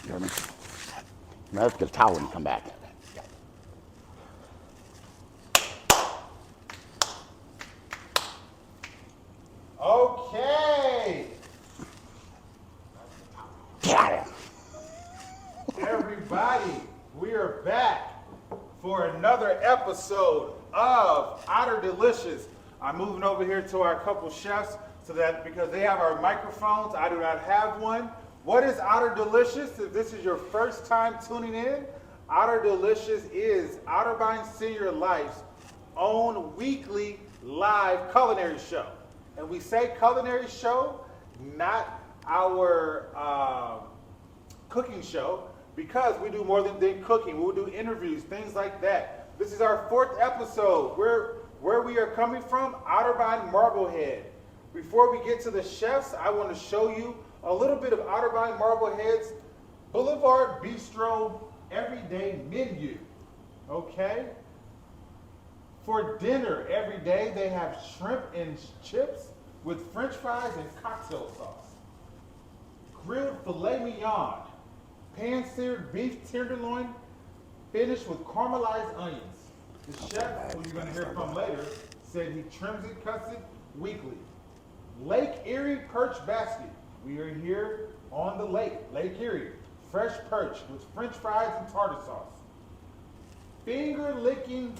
Jeremy. Let's get a towel when you come back. Okay. Get out of here. Everybody, we are back for another episode of Otter Delicious. I'm moving over here to our couple chefs so that because they have our microphones, I do not have one. What is Otter Delicious? If this is your first time tuning in, Otter Delicious is Otterbein Senior Life's own weekly live culinary show. And we say culinary show, not our cooking show, because we do more than cooking. We'll do interviews, things like that. This is our 4th episode. Where we are coming from, Otterbein MarbleHead. Before we get to the chefs, I want to show you a little bit of Otterbein MarbleHead's Boulevard Bistro everyday menu. Okay? For dinner every day, they have shrimp and chips with french fries and cocktail sauce. Grilled filet mignon, pan-seared beef tenderloin, finished with caramelized onions. The chef, who you're going to hear from later, said he trims it, cuts it weekly. Lake Erie perch basket. We are here on the lake, Lake Erie. Fresh perch with french fries and tartar sauce. Finger-licking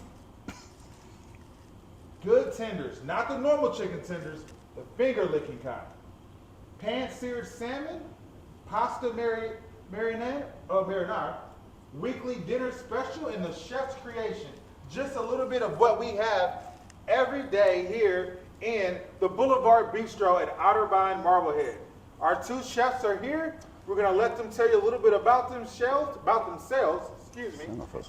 good tenders, not the normal chicken tenders, the finger-licking kind. Pan-seared salmon, pasta marinara, weekly dinner special, and the chef's creation. Just a little bit of what we have every day here in the Boulevard Bistro at Otterbein MarbleHead. Our 2 chefs are here. We're going to let them tell you a little bit about themselves,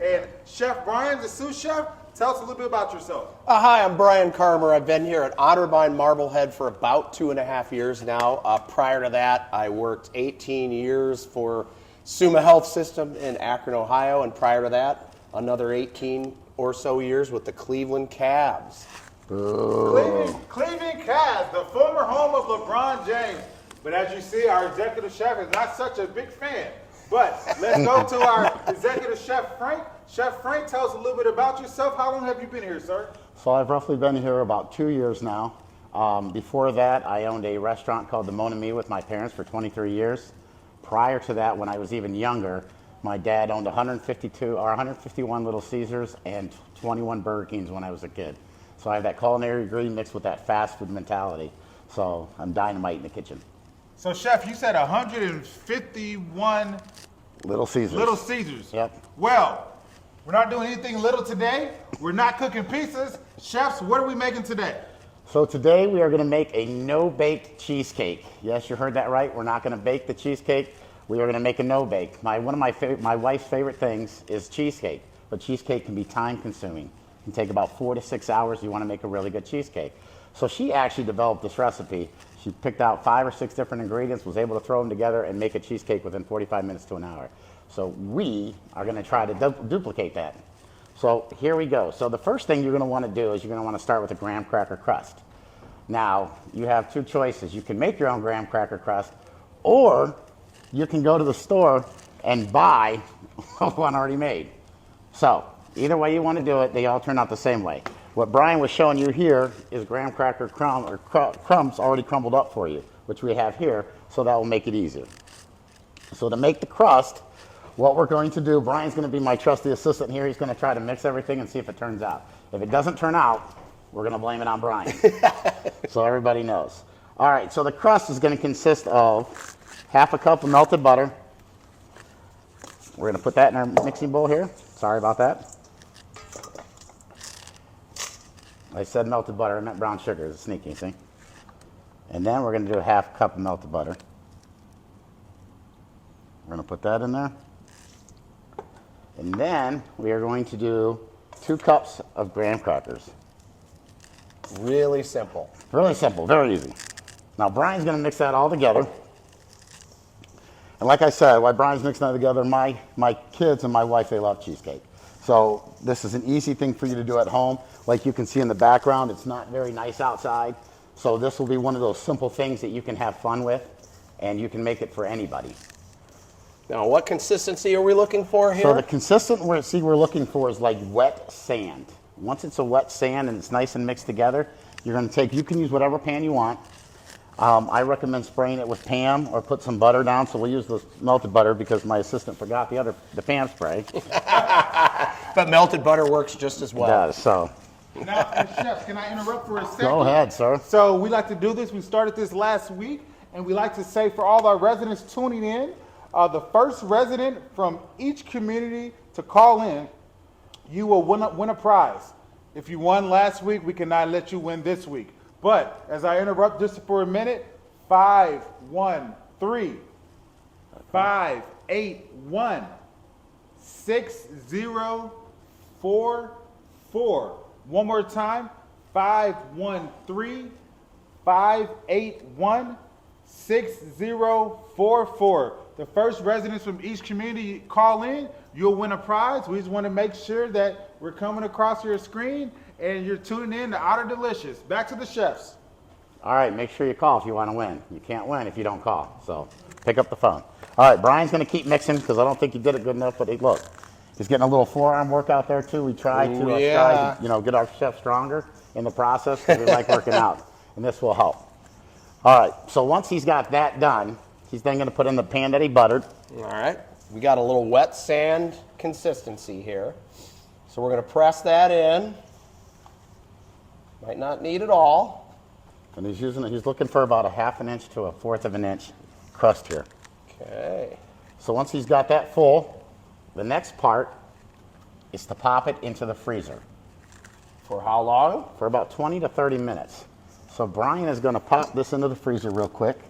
And Chef Brian, the sous chef, tell us a little bit about yourself. Hi, I'm Brian Carmer. I've been here at Otterbein MarbleHead for about 2.5 years now. Prior to that, I worked 18 years for Summa Health System in Akron, Ohio, and prior to that, another 18 or so years with the Cleveland Cavs. Cleveland Cavs, the former home of LeBron James. But as you see, our executive chef is not such a big fan. But let's go to our executive chef, Frank. Chef Frank, tell us a little bit about yourself. How long have you been here, sir? So I've roughly been here about 2 years now. Before that, I owned a restaurant called the Mon Ami with my parents for 23 years. Prior to that, when I was even younger, my dad owned 151 Little Caesars and 21 Burger Kings when I was a kid. So I have that culinary degree mixed with that fast food mentality. So I'm dynamite in the kitchen. So, Chef, you said 151 Little Caesars. Little Caesars. Yep. Well, we're not doing anything little today. We're not cooking pizzas. Chefs, what are we making today? So today we are going to make a no-bake cheesecake. Yes, you heard that right. We're not going to bake the cheesecake. We are going to make a no-bake. One of my wife's favorite things is cheesecake, but cheesecake can be time-consuming. It can take about 4 to 6 hours. You want to make a really good cheesecake. So she actually developed this recipe. She picked out 5 or 6 different ingredients, was able to throw them together and make a cheesecake within 45 minutes to an hour. So we are going to try to duplicate that. So here we go. So the first thing you're going to want to do is you're going to want to start with a graham cracker crust. Now, you have 2 choices. You can make your own graham cracker crust, or you can go to the store and buy one already made. So either way you want to do it, they all turn out the same way. What Brian was showing you here is graham cracker crumbs already crumbled up for you, which we have here, so that will make it easier. So to make the crust, what we're going to do, Brian's going to be my trusty assistant here. He's going to try to mix everything and see if it turns out. If it doesn't turn out, we're going to blame it on Brian. So everybody knows. All right, so the crust is going to consist of half a cup of melted butter. We're going to put that in our mixing bowl here. Sorry about that. I said melted butter, I meant brown sugar. It's sneaky, see? And then we're going to do a half cup of melted butter. We're going to put that in there. And then we are going to do 2 cups of graham crackers. Really simple. Really simple, very easy. Now Brian's going to mix that all together. And like I said, while Brian's mixing that together, my kids and my wife, they love cheesecake. So this is an easy thing for you to do at home. Like you can see in the background, it's not very nice outside. So this will be one of those simple things that you can have fun with, and you can make it for anybody. Now, what consistency are we looking for here? So the consistency we're looking for is like wet sand. Once it's a wet sand and it's nice and mixed together, you're going to take, you can use whatever pan you want. I recommend spraying it with Pam or put some butter down. So we'll use the melted butter because my assistant forgot the Pam spray. But melted butter works just as well. It does, so. Now, chefs, can I interrupt for a second? Go ahead, sir. So we like to do this. We started this last week, and we like to say for all our residents tuning in, the first resident from each community to call in, you will win a prize. If you won last week, we cannot let you win this week. But as I interrupt just for a minute, 513-581-6044. One more time, 513-581-6044. The first residents from each community call in, you'll win a prize. We just want to make sure that we're coming across your screen and you're tuning in to Otter Delicious. Back to the chefs. All right, make sure you call if you want to win. You can't win if you don't call, so pick up the phone. All right, Brian's going to keep mixing because I don't think he did it good enough, but look, he's getting a little forearm workout there too. We try to get our chef stronger in the process because we like working out, and this will help. All right, so once he's got that done, he's then going to put in the pan that he buttered. All right. We got a little wet sand consistency here. So we're going to press that in. Might not need it all. And he's looking for about 1/2 inch to 1/4 inch crust here. Okay. So once he's got that full, the next part is to pop it into the freezer. For how long? For about 20 to 30 minutes. So Brian is going to pop this into the freezer real quick.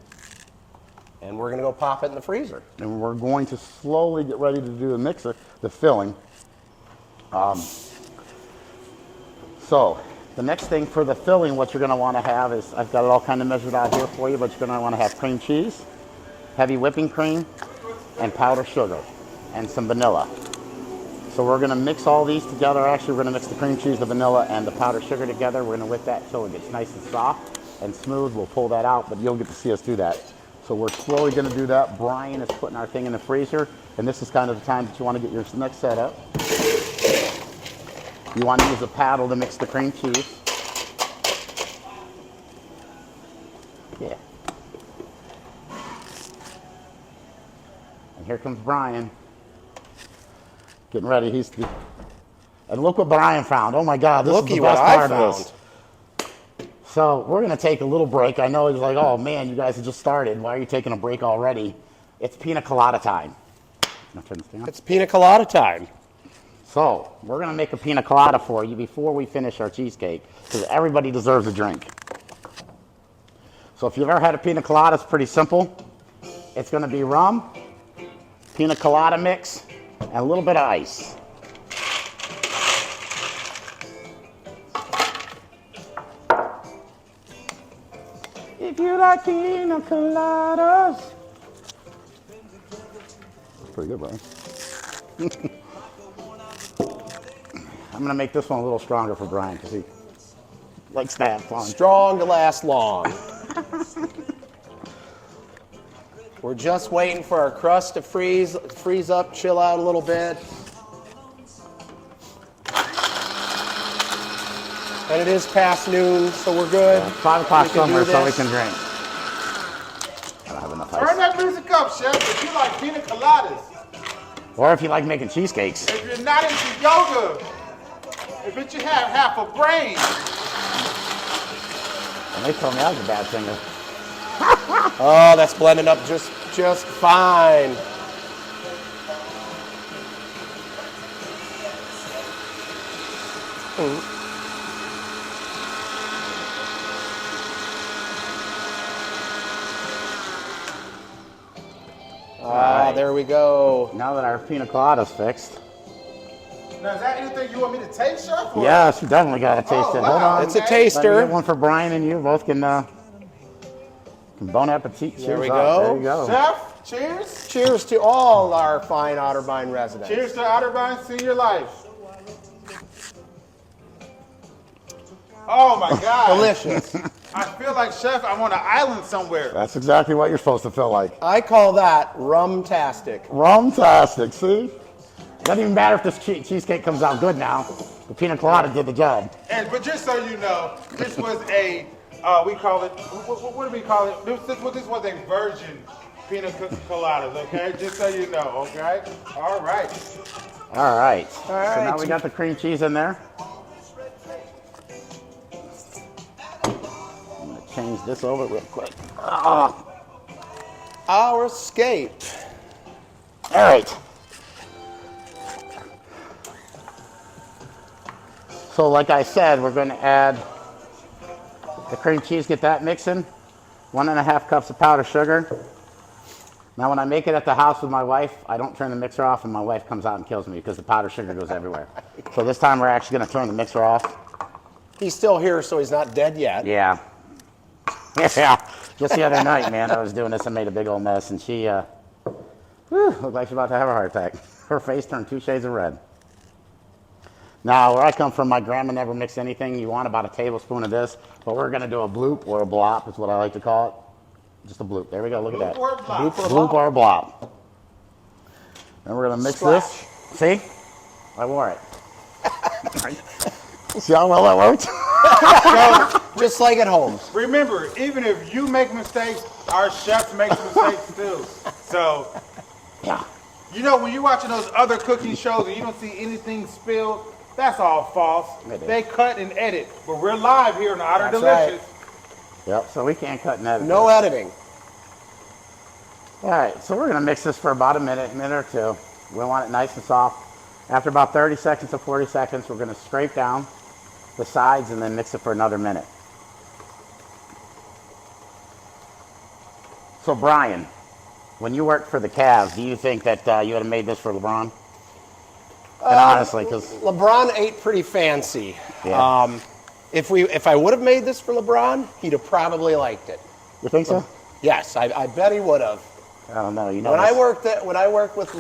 And we're going to go pop it in the freezer. And we're going to slowly get ready to do the mixer, the filling. So the next thing for the filling, what you're going to want to have is, I've got it all kind of measured out here for you, but you're going to want to have cream cheese, heavy whipping cream, and powdered sugar, and some vanilla. So we're going to mix all these together. Actually, we're going to mix the cream cheese, the vanilla, and the powdered sugar together. We're going to whip that until it gets nice and soft and smooth. We'll pull that out, but you'll get to see us do that. So we're slowly going to do that. Brian is putting our thing in the freezer, and this is kind of the time that you want to get your next setup. You want to use a paddle to mix the cream cheese. Yeah. And here comes Brian. Getting ready. And look what Brian found. Oh my God, this is the best part of this. So we're going to take a little break. I know he's like, oh man, you guys have just started. Why are you taking a break already? It's pina colada time. Can I turn this down? It's pina colada time. So we're going to make a pina colada for you before we finish our cheesecake because everybody deserves a drink. So if you've ever had a pina colada, it's pretty simple. It's going to be rum, pina colada mix, and a little bit of ice. If you like pina coladas. Pretty good, Brian. I'm going to make this one a little stronger for Brian because he likes to have fun. Strong to last long. We're just waiting for our crust to freeze up, chill out a little bit. And it is past noon, so we're good. 5 o'clock somewhere so we can drink. I don't have enough Turn ice. that music up, chef, if you like pina coladas. Or if you like making cheesecakes. If you're not into yoga, if it you have half a brain. And they told me I was a bad singer. Oh, that's blending up just fine. Right. There we go. Now that our pina colada's fixed. Now, is that anything you want me to taste, chef? Or? Yes, you definitely got to taste it. Hold wow. on. It's a Let me taster. get one for Brian and you. Both can bon appetit. There we Cheers up. go. There you go. Chef, cheers. Cheers to all our fine Otterbein residents. Cheers to Otterbein Senior Life. Oh my God. Delicious. I feel like, Chef, I'm on an island somewhere. That's exactly what you're supposed to feel like. I call that rum-tastic. Rum-tastic, see? Doesn't even matter if this cheesecake comes out good now. The pina colada did the job. But just so you know, this was a, we call it, what do we call it? This was a virgin pina coladas, okay? Just so you know, okay? All right. All right. So right. now we got the cream cheese in there. I'm going to change this over real quick. Our escape. All right. So like I said, we're going to add the cream cheese, get that mixing. 1.5 cups of powdered sugar. Now when I make it at the house with my wife, I don't turn the mixer off and my wife comes out and kills me because the powdered sugar goes everywhere. So this time we're actually going to turn the mixer off. He's still here, so he's not dead yet. Yeah. Yeah. Just the other night, man, I was doing this and made a big old mess, and she looked like she's about to have a heart attack. Her face turned 2 shades of red. Now, where I come from, my grandma never mixed anything. You want about a tablespoon of this, but we're going to do a bloop or a blop is what I like to call it. Just a bloop. There we go. Look at that. Bloop or a blop. And we're going to mix this. See? I wore it. See how well that worked? Just like at home. Remember, even if you make mistakes, our chefs make mistakes too. So, Yeah. you know, when you're watching those other cooking shows and you don't see anything spilled, that's all false. It is. They cut and edit. But we're live here on Otter That's Delicious. Yep, so we can't cut and edit. No editing. All right, so we're going to mix this for about a minute or two. We want it nice and soft. After about 30 seconds to 40 seconds, we're going to scrape down the sides and then mix it for another minute. So Brian, when you worked for the Cavs, do you think that you would have made this for LeBron? And honestly, because LeBron ate pretty fancy. Yeah. If I would have made this for LeBron, he'd have probably liked it. you think so? Yes, I bet he would have. I don't know. You know, When I worked with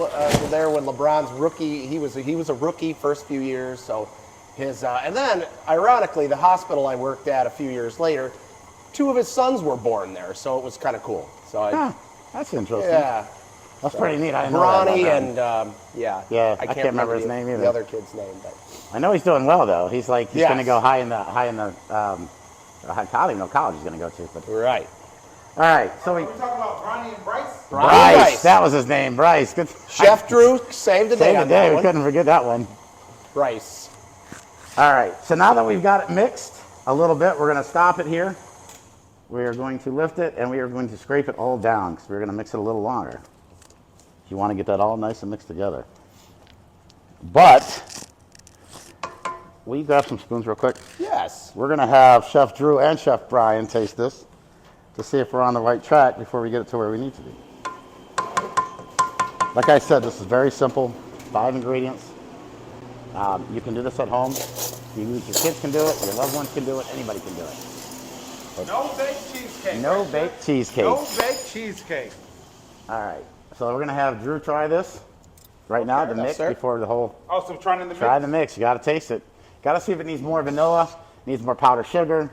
there when LeBron's rookie, he was a rookie first few years. So his and then ironically, the hospital I worked at a few years later, 2 of his sons were born there, so it was kind of cool. So that's interesting. yeah, That's pretty neat. I didn't know that Bronny about him. and yeah, Yeah, I can't remember his name either. The other kid's name, but I know he's doing well though. He's Yes. going to go high in the. I don't even know college he's going to go to. But right. all right, so Are we talking about Bronny and Bryce? Bryce. That was his name, Bryce. Good. Chef Drew saved the day Save the on day. that We one. couldn't forget that one. Bryce. All right, so now that we've got it mixed a little bit, we're going to stop it here. We are going to lift it and we are going to scrape it all down because we're going to mix it a little longer. You want to get that all nice and mixed together. But, will you grab some spoons real quick? Yes. We're going to have Chef Drew and Chef Brian taste this to see if we're on the right track before we get it to where we need to be. Like I said, this is very simple, 5 ingredients. You can do this at home. Your kids can do it, your loved ones can do it, anybody can do it. No baked cheesecake. No baked cheesecake. No baked cheesecake. All right, so we're going to have Drew try this right now, the Yes, mix, sir. before the whole... Also trying in the Try mix. the mix. You got to taste it. Got to see if it needs more vanilla, needs more powdered sugar.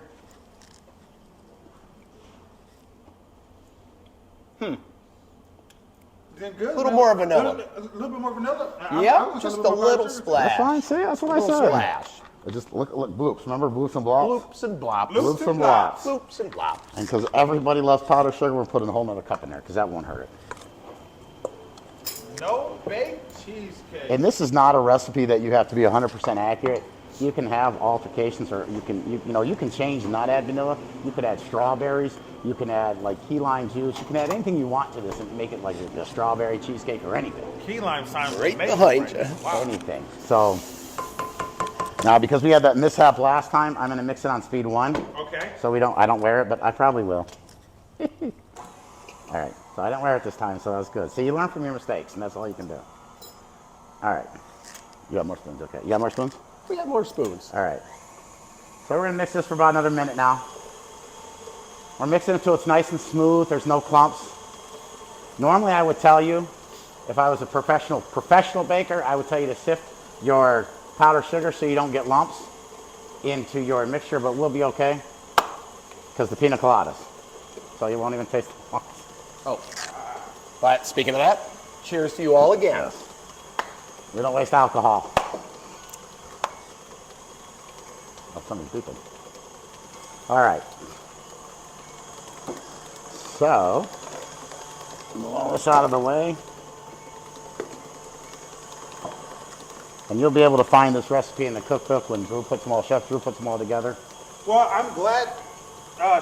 Is it good? A little more vanilla. A little bit more vanilla? Yep, just a little splash. That's fine. See, that's what I Little said. splash. Just look, bloops. Remember bloops and blops? Bloops and blops. Bloops. Bloops and blops. Bloops and blops. And because everybody loves powdered sugar, we're putting a whole nother cup in there because that won't hurt it. No baked cheesecake. And this is not a recipe that you have to be 100% accurate. You can have altercations, or you can change and not add vanilla. You could add strawberries. You can add like key lime juice. You can add anything you want to this and make it like a strawberry cheesecake or anything. Key lime sign was Right amazing. behind you. Wow. Anything. So now because we had that mishap last time, I'm going to mix it on speed 1. Okay. So I don't wear it, but I probably will. All right. So I didn't wear it this time, so that's good. So you learn from your mistakes, and that's all you can do. All right. You got more spoons, okay. You got more spoons? We got more spoons. All right. So we're going to mix this for about another minute now. We're mixing it until it's nice and smooth. There's no clumps. Normally I would tell you, if I was a professional baker, I would tell you to sift your powdered sugar so you don't get lumps. into your mixture, but we'll be okay because the pina coladas. So you won't even taste the Oh. But speaking of that, cheers to you all again. Yes. We don't waste alcohol. Oh, somebody's beeping. All right. So, move all this out of the way. And you'll be able to find this recipe in the cookbook when Chef Drew puts them all together. Well, I'm glad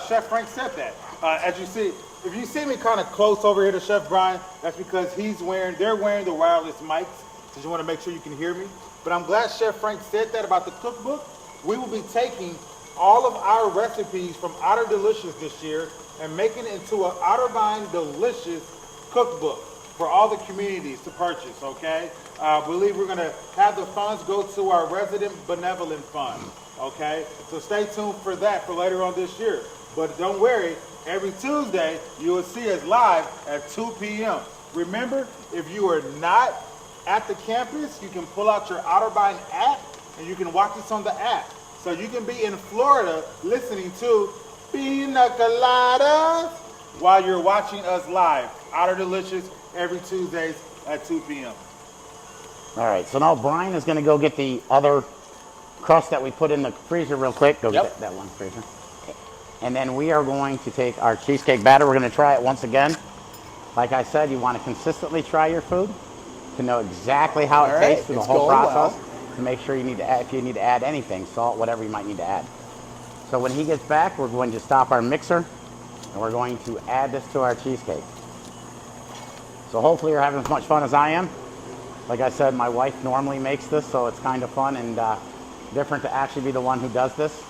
Chef Frank said that. As you see, if you see me kind of close over here to Chef Brian, that's because they're wearing the wireless mics, so you want to make sure you can hear me. But I'm glad Chef Frank said that about the cookbook. We will be taking all of our recipes from Otter Delicious this year and making it into an Otterbein Delicious cookbook for all the communities to purchase, okay? I believe we're gonna have the funds go to our resident benevolent fund, okay? So stay tuned for that for later on this year. But don't worry, every Tuesday you will see us live at 2 p.m. Remember, if you are not at the campus, you can pull out your Otterbein app and you can watch us on the app. So you can be in Florida listening to Pina Coladas while you're watching us live. Otter Delicious every Tuesdays at 2 p.m. All right, so now Brian is going to go get the other crust that we put in the freezer real quick. Go get that one freezer. And then we are going to take our cheesecake batter. We're going to try it once again. Like I said, you want to consistently try your food to know exactly how it tastes through the whole process. To make sure you need to add, if you need to add anything, salt, whatever you might need to add. So when he gets back, we're going to stop our mixer and we're going to add this to our cheesecake. So hopefully you're having as much fun as I am. Like I said, my wife normally makes this, so it's kind of fun and different to actually be the one who does this.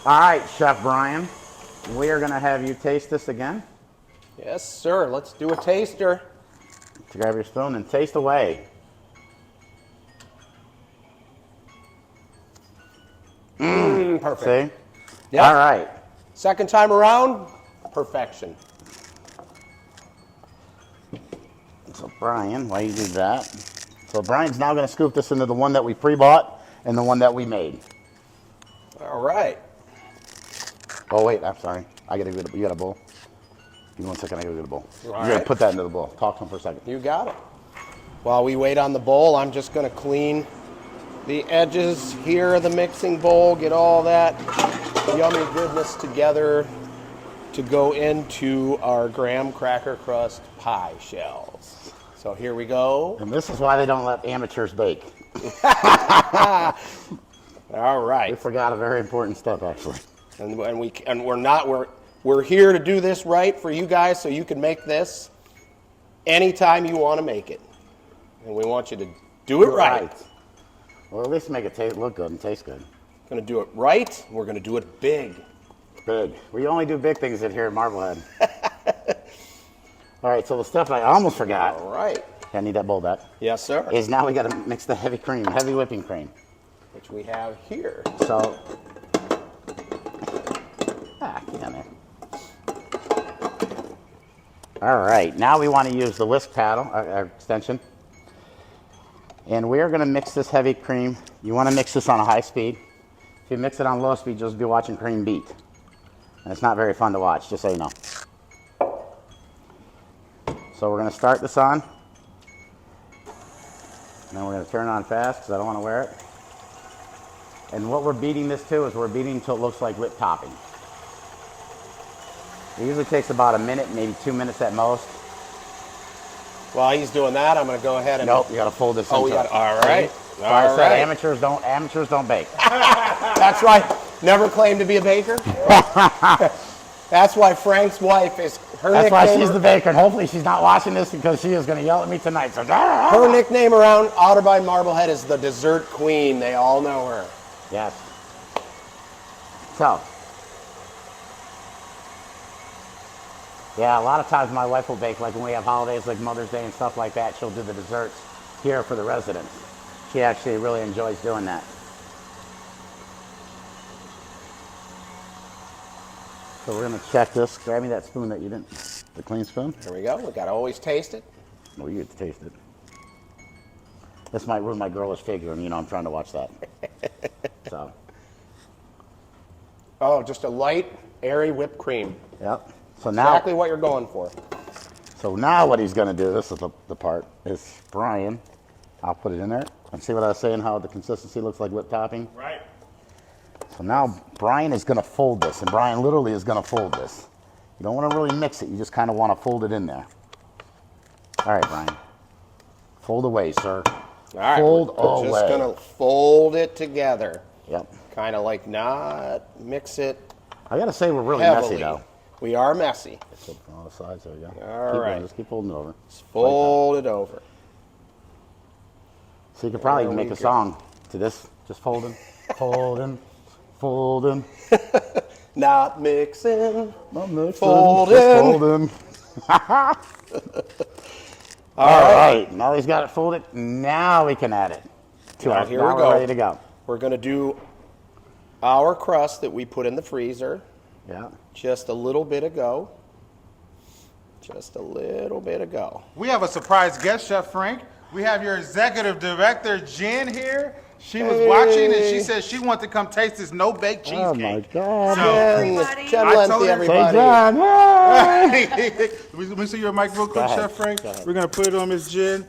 All right, Chef Brian, we are going to have you taste this again. Yes, sir. Let's do a taster. Grab your spoon and taste away. Perfect. See? Yep. All right. Second time around, perfection. So Brian, while you do that, so Brian's now going to scoop this into the one that we pre-bought and the one that we made. All right. Oh wait, I'm sorry. You got a bowl. Give me 1 second, I gotta get a bowl. All You gotta right. put that into the bowl. Talk to him for a second. You got it. While we wait on the bowl, I'm just going to clean the edges here of the mixing bowl, get all that yummy goodness together to go into our graham cracker crust pie shells. So here we go. And this is why they don't let amateurs bake. All We right. forgot a very important step, actually. We're here to do this right for you guys so you can make this anytime you want to make it. And we want you to do it right. Well, at least make it look good and taste good. Going to do it right. We're going to do it big. Big. We only do big things in here at MarbleHead. All right, so the stuff I almost forgot. All right. I need that bowl back. Yes, sir. Is now we got to mix the heavy whipping cream. Which we have here. So, get in there. All right, now we want to use the whisk paddle, our extension. And we are going to mix this heavy cream. You want to mix this on a high speed. If you mix it on low speed, you'll just be watching cream beat. And it's not very fun to watch, just so you know. So we're going to start this on. And then we're going to turn it on fast because I don't want to wear it. And what we're beating this to is we're beating until it looks like whipped topping. It usually takes about a minute, maybe 2 minutes at most. While he's doing that, I'm going to go ahead and... Nope, you got to fold this. Oh, we got it. All right. So I said amateurs don't bake. That's right. Never claimed to be a baker. That's why Frank's wife is her That's nickname. why she's the baker, and hopefully she's not watching this because she is going to yell at me tonight. So, her nickname around Otterbein MarbleHead is the dessert queen. They all know her. yes. So, yeah, a lot of times my wife will bake, like when we have holidays like Mother's Day and stuff like that, she'll do the desserts here for the residents. She actually really enjoys doing that. So we're going to check this. Grab me that spoon that you didn't, the clean spoon. Here we go. We got to always taste it. Oh, you get to taste it. This might ruin my girlish figure, and I'm trying to watch that. So. Oh, just a light, airy whipped cream. Yep. So now. Exactly what you're going for. So now what he's going to do, this is the part, is Brian, I'll put it in there. And see what I was saying, how the consistency looks like whipped topping? Right. So now Brian is going to fold this, and Brian literally is going to fold this. You don't want to really mix it, you just kind of want to fold it in there. All right, Brian. Fold away, sir. All right, fold we're away. just going to fold it together. Yep. Kind of like not mix it I got to say we're really heavily. messy, though. We are messy. Flip from all the sides, there you go. All right. Just keep folding it over. Just fold it over. So you could probably There we make a go. song to this, just folding, folding, folding. Not mixing. Not mixing, Folding. just folding. All right, now he's got it folded. Now we can add it to our. Here Now we we're go. ready to go. We're going to do our crust that we put in the freezer Yeah. just a little bit ago. Just a little bit ago. We have a surprise guest, Chef Frank. We have your executive director, Jen, here. She was watching and she said she wanted to come taste this no-bake cheesecake. Oh my God. So- Jen, Jen I Lenthy, told her- everybody. Say John. Yay! Let me see your mic real quick, ahead, Chef Frank. go ahead. We're going to put it on Miss Jen.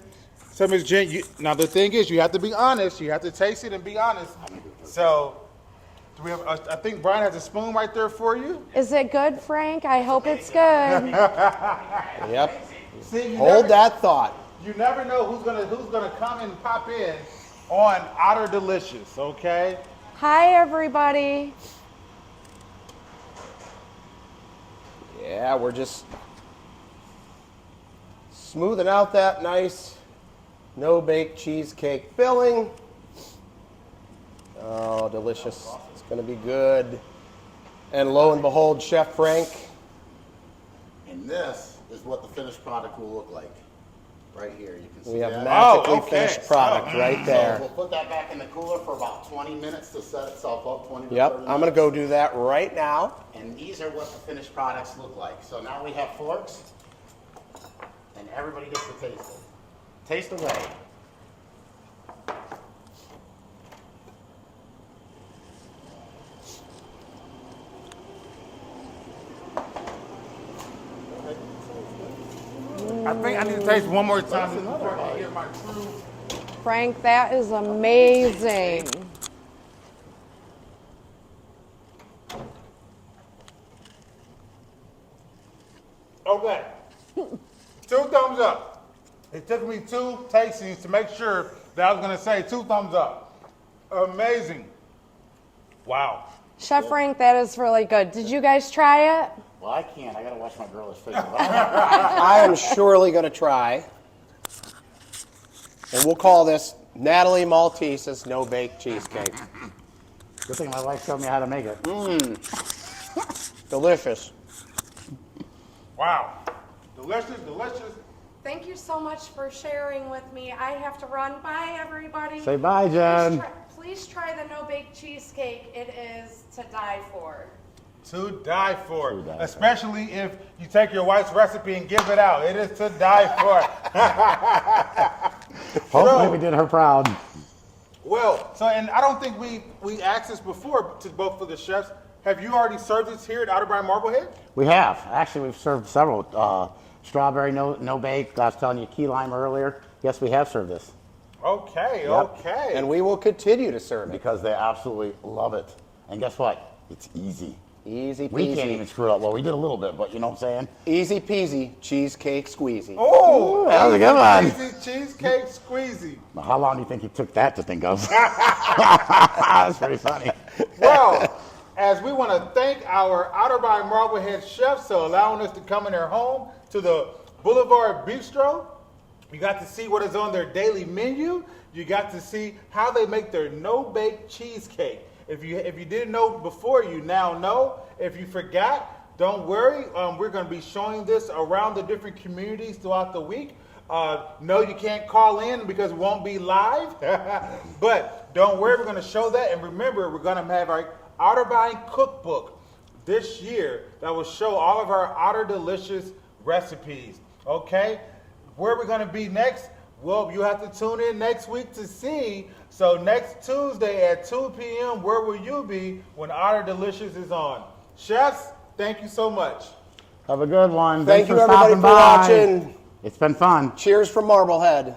So, Miss Jen, now the thing is, you have to be honest. You have to taste it and be honest. So, do we have? I think Brian has a spoon right there for you. Is it good, Frank? I hope it's good. Yep. See, Hold that thought. You never know who's gonna come and pop in on Otter Delicious. Okay. Hi, everybody. Yeah, we're just smoothing out that nice no-bake cheesecake filling. Oh, delicious. It's going to be good. And lo and behold, Chef Frank. And this is what the finished product will look like. Right here, you can see We have that. magically okay. finished product right So there. we'll put that back in the cooler for about 20 minutes to set itself up. 20 to Yep, 30 I'm going to go do that right now. And these are what the finished products look like. So now we have forks, and everybody gets to taste it. Taste away. I think I need to taste one more time before I get my true. Frank, that is amazing. Okay. 2 thumbs up. It took me 2 tastings to make sure that I was going to say 2 thumbs up. Amazing. Wow. Chef Frank, that is really good. Did you guys try it? Well, I can't. I gotta watch my girlish figure. I am surely going to try. And we'll call this Natalie Maltese's no-bake cheesecake. Good thing my wife showed me how to make it. Delicious. Wow. Delicious, delicious. Thank you so much for sharing with me. I have to run. Bye, everybody. Say bye, Jen. Please try the no-bake cheesecake. It is to die for. To die for. To die for. Especially if you take your wife's recipe and give it out. It is to die for. Hopefully we did her proud. Well, so, and I don't think we asked this before to both of the chefs. Have you already served this here at Otter by MarbleHead? We have. Actually, we've served several. Strawberry no bake. I was telling you key lime earlier. Yes, we have served this. Okay, Yep. okay. And we will continue to serve it. Because they absolutely love it. And guess what? It's easy. Easy peasy. We can't even screw it up. Well, we did a little bit, but you know what I'm saying? Easy peasy cheesecake squeezy. Oh, that was a good one. Easy cheesecake squeezy. Now, how long do you think it took that to think of? That's pretty funny. Well, as we want to thank our Otter by MarbleHead chefs for allowing us to come in their home to the Boulevard Bistro. You got to see what is on their daily menu. You got to see how they make their no-bake cheesecake. If you didn't know before, you now know. If you forgot, don't worry. We're going to be showing this around the different communities throughout the week. No, you can't call in because it won't be live. But don't worry, we're going to show that. And remember, we're going to have our Otterbein cookbook this year that will show all of our Otter Delicious recipes. Okay? Where we're going to be next, Well, you have to tune in next week to see. So next Tuesday at 2 p.m., where will you be when Otter Delicious is on? Chefs, thank you so much. Have a good one. Thank Thanks you, for everybody, stopping for by. watching. It's been fun. Cheers from Marblehead.